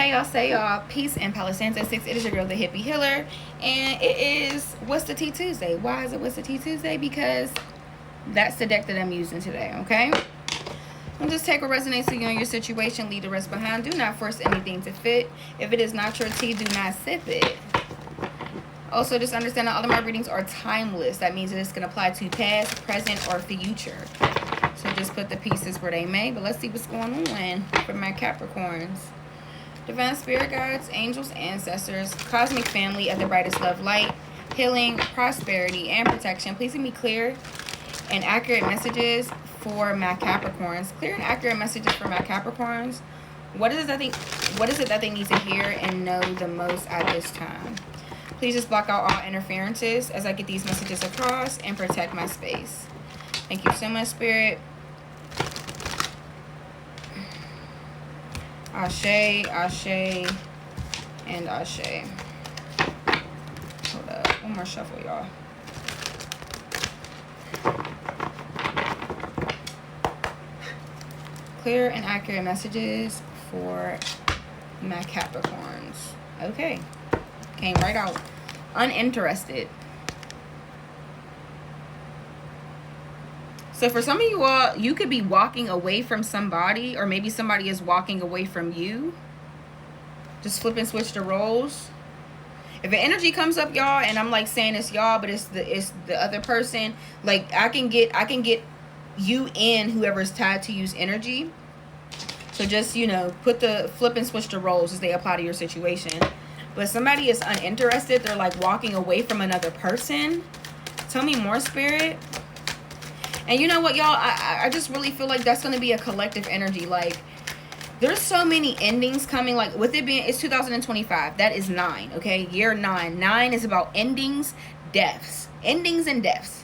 Hey y'all, say y'all, peace and Palo Santo 6. It is your girl, the hippie healer, and it is What's the Tea Tuesday. Why is it What's the Tea Tuesday? Because that's the deck that I'm using today, okay? And just take what resonates to you in your situation, leave the rest behind. Do not force anything to fit. If it is not your tea, do not sip it. Also, just understand that all of my readings are timeless. That means that it's going to apply to past, present, or future. So just put the pieces where they may. But let's see what's going on for my Capricorns. Divine spirit guides, angels, ancestors, cosmic family of the brightest love light, healing, prosperity, and protection. Please give me clear and accurate messages for my Capricorns. Clear and accurate messages for my Capricorns. What is it that they need to hear and know the most at this time? Please just block out all interferences as I get these messages across and protect my space. Thank you so much, Spirit. Ashe, Ashe, and Ashe. Hold up. One more shuffle, y'all. Clear and accurate messages for my Capricorns. Okay. Came right out. Uninterested. So for some of you all, you could be walking away from somebody, or maybe somebody is walking away from you. Just flip and switch the roles. If an energy comes up, y'all, and I'm like saying it's y'all, but it's the other person, like I can get you and whoever's tied to you's energy. So just, you know, put the flip and switch the roles as they apply to your situation. But somebody is uninterested, they're like walking away from another person. Tell me more, Spirit. And you know what, y'all? I just really feel like that's going to be a collective energy. Like, there's so many endings coming. Like, with it being, it's 2025. That is 9, okay? Year 9. 9 is about endings, deaths. Endings and deaths.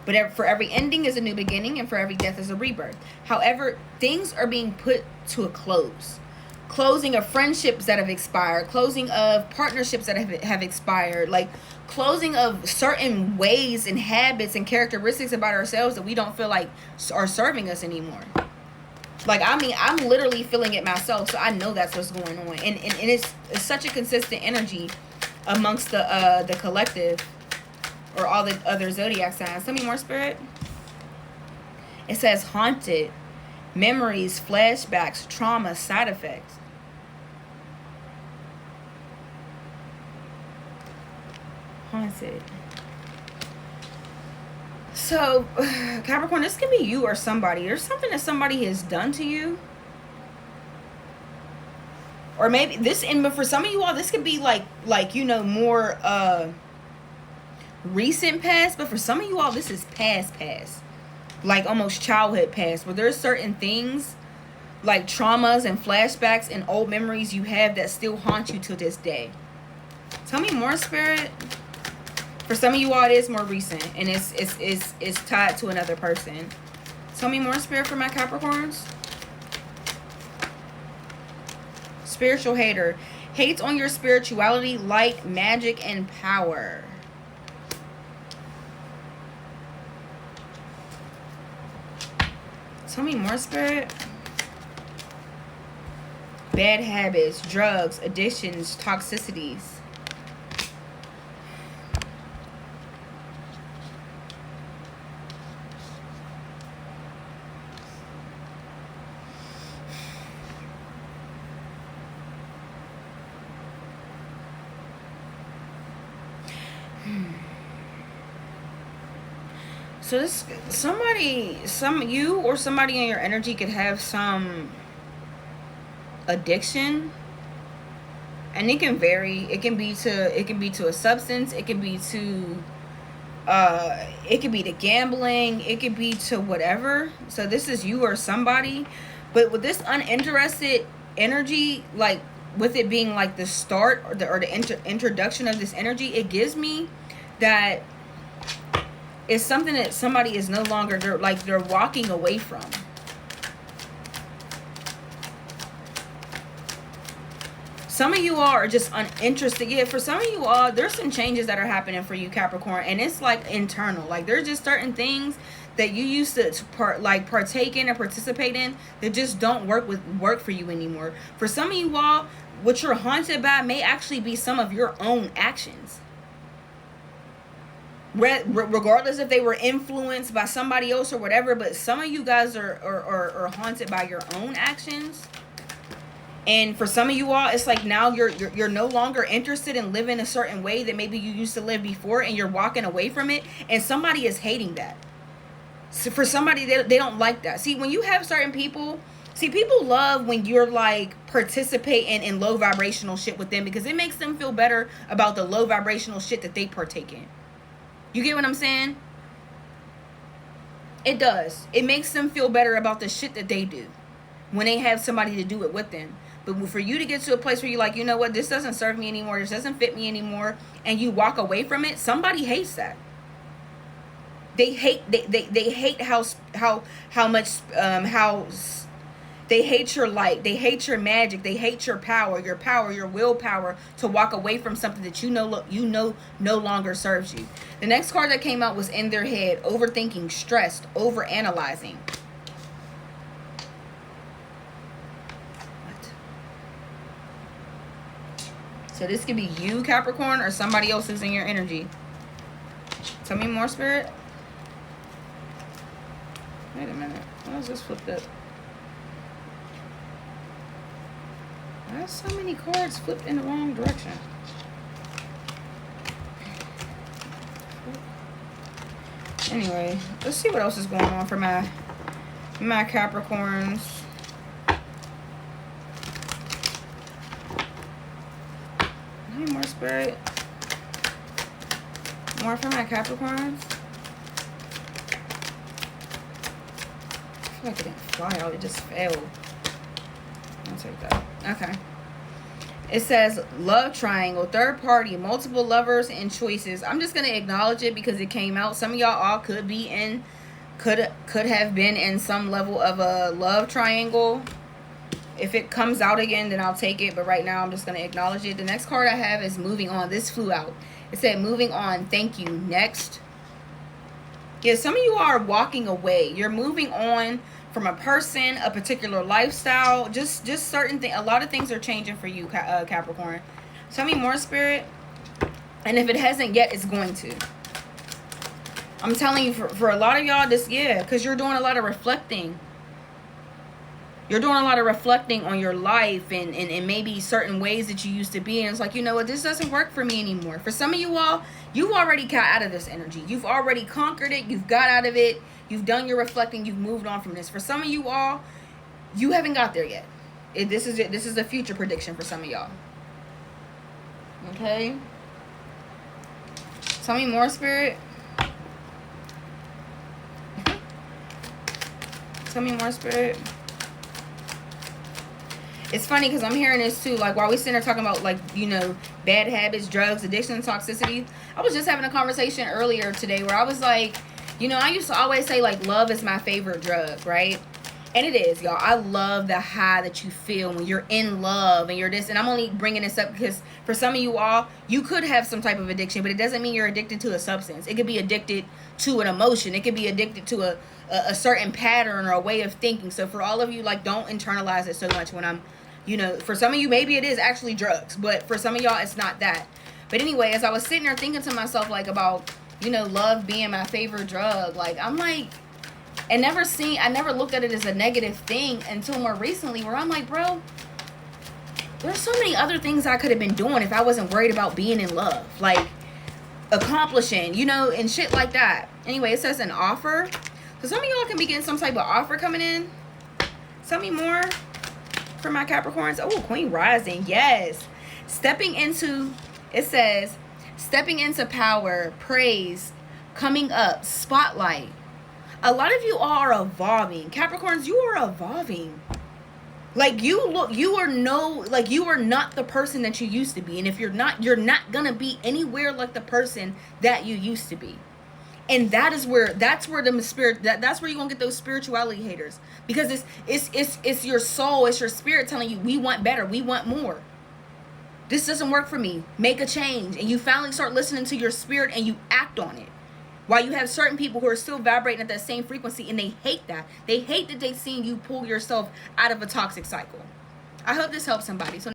But for every ending is a new beginning, and for every death is a rebirth. However, things are being put to a close. Closing of friendships that have expired. Closing of partnerships that have expired. Like, closing of certain ways and habits and characteristics about ourselves that we don't feel like are serving us anymore. Like, I mean, I'm literally feeling it myself, so I know that's what's going on. And it's such a consistent energy amongst the collective, or all the other zodiac signs. Tell me more, Spirit. It says haunted, memories, flashbacks, trauma, side effects. Haunted. So, Capricorn, this can be you or somebody. There's something that somebody has done to you. Or maybe this, but for some of you all, this could be like you know, more recent past. But for some of you all, this is past. Like almost childhood past. Where there's certain things, like traumas and flashbacks and old memories you have that still haunt you to this day. Tell me more, Spirit. For some of you all, it is more recent, and it's tied to another person. Tell me more, Spirit, for my Capricorns. Spiritual hater. Hates on your spirituality, light, magic, and power. Tell me more, Spirit. Bad habits, drugs, addictions, toxicities. So this, you or somebody in your energy could have some addiction, and it can vary. It can be to a substance. It can be to gambling. It could be to whatever. So this is you or somebody, but with this uninterested energy, like with it being like the start or the introduction of this energy, it gives me that it's something that somebody is no longer, they're walking away from. Some of you all are just uninterested. Yeah, for some of you all, there's some changes that are happening for you, Capricorn, and it's like internal. Like, there's just certain things that you used to partake in and participate in that just don't work for you anymore. For some of you all, what you're haunted by may actually be some of your own actions. Regardless if they were influenced by somebody else or whatever, but some of you guys are haunted by your own actions. And for some of you all, it's like now you're no longer interested in living a certain way that maybe you used to live before, and you're walking away from it, and somebody is hating that. So for somebody, they don't like that. See, when you have certain people, people love when you're like participating in low vibrational shit with them, because it makes them feel better about the low vibrational shit that they partake in. You get what I'm saying? It does. It makes them feel better about the shit that they do when they have somebody to do it with them. But for you to get to a place where you're like, you know what, this doesn't serve me anymore, this doesn't fit me anymore, and you walk away from it, somebody hates that. They hate how much they hate your light, they hate your magic, they hate your power, your willpower to walk away from something that you know no longer serves you. The next card that came out was in their head, overthinking, stressed, over analyzing. So this could be you, Capricorn, or somebody else who's in your energy. Tell me more, Spirit. Wait a minute. Why is this flipped up? Why are so many cards flipped in the wrong direction? Anyway, let's see what else is going on for my Capricorns. Any more, Spirit? More for my Capricorns? I feel like it didn't fly out, it just failed. I'll take that. Okay. It says love triangle, third party, multiple lovers and choices. I'm just gonna acknowledge it because it came out. Some of y'all all could be in, could have been in some level of a love triangle. If it comes out again, then I'll take it. But right now, I'm just gonna acknowledge it. The next card I have is moving on. This flew out. It said moving on. Thank you. Next. Yeah, some of you are walking away. You're moving on from a person, a particular lifestyle, just certain things. A lot of things are changing for you, Capricorn. Tell me more, Spirit. And if it hasn't yet, it's going to. I'm telling you, for a lot of y'all, because you're doing a lot of reflecting. You're doing a lot of reflecting on your life and maybe certain ways that you used to be. And it's like, you know what, this doesn't work for me anymore. For some of you all, you've already got out of this energy. You've already conquered it. You've got out of it. You've done your reflecting. You've moved on from this. For some of you all, you haven't got there yet. This is a future prediction for some of y'all. Okay? Tell me more, Spirit. Tell me more, Spirit. It's funny because I'm hearing this too. Like, while we sitting there talking about, like, you know, bad habits, drugs, addiction, toxicity. I was just having a conversation earlier today where I was like, you know, I used to always say, like, love is my favorite drug, right? And it is, y'all. I love the high that you feel when you're in love and you're this. And I'm only bringing this up because for some of you all, you could have some type of addiction, but it doesn't mean you're addicted to a substance. It could be addicted to an emotion. It could be addicted to a certain pattern or a way of thinking. So for all of you, like, don't internalize it so much when I'm, you know, for some of you, maybe it is actually drugs, but for some of y'all, it's not that. But anyway, as I was sitting there thinking to myself, like, about, you know, love being my favorite drug, like, I'm like, I never looked at it as a negative thing until more recently, where I'm like, bro, there's so many other things I could have been doing if I wasn't worried about being in love, like accomplishing, you know, and shit like that. Anyway, it says an offer. So some of y'all can be getting some type of offer coming in. Tell me more for my Capricorns. Oh, Queen Rising. Yes. It says, stepping into power, praise, coming up, spotlight. A lot of you are evolving. Capricorns, you are evolving. Like, you are not the person that you used to be. And if you're not gonna be anywhere like the person that you used to be. And that's where that's where you're gonna get those spirituality haters. Because it's your soul, it's your spirit telling you, we want better, we want more. This doesn't work for me. Make a change. And you finally start listening to your spirit and you act on it. While you have certain people who are still vibrating at that same frequency, and they hate that. They hate that they seen you pull yourself out of a toxic cycle. I hope this helps somebody. So